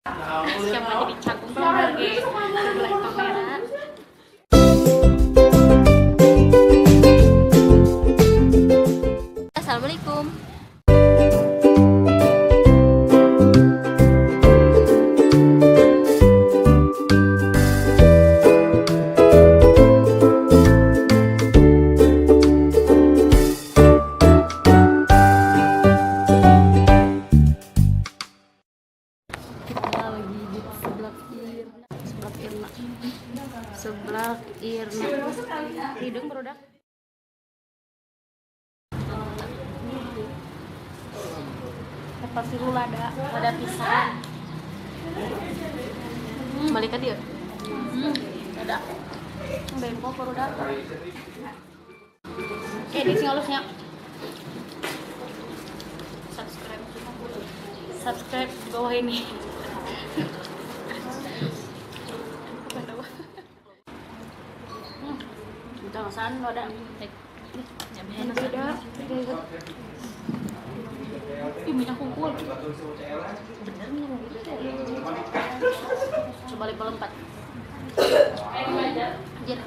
Siapa jadi canggung sebagai sebelah kamera. Assalamualaikum. Seblak Irna hidung produk apa sih lada pisang balik dia ada bengkok produk oke di sini halusnya subscribe di bawah ini. Jangan ada tidak ih minyak kumpul bener nih coba level 4 anjir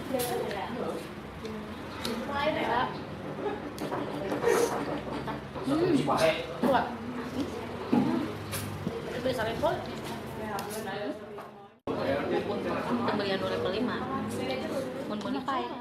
kuat bisa level pembelian level 5 mun apa ya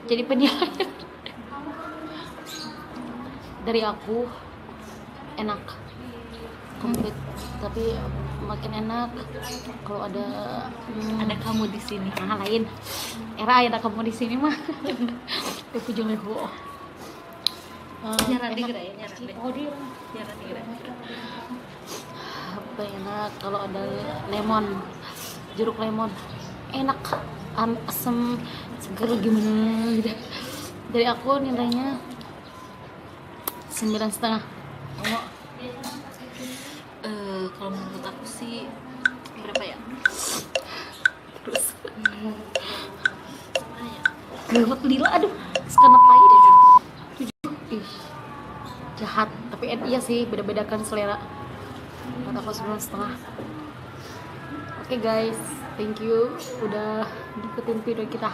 jadi penilaian dari aku enak komplit tapi makin enak kalau ada kamu di sini. Nah lain era ada kamu di sini mah aku juleho apa enak kalau ada lemon jeruk lemon enak asam seger gimana gitu. Dari aku nilainya 9,5. Kalau menurut aku sih berapa ya? Terus gawat lila aduh sekarang apa ini 7. Jahat tapi iya sih beda-bedakan selera. Menurut aku 9,5. Oke guys, thank you udah ngikutin video kita.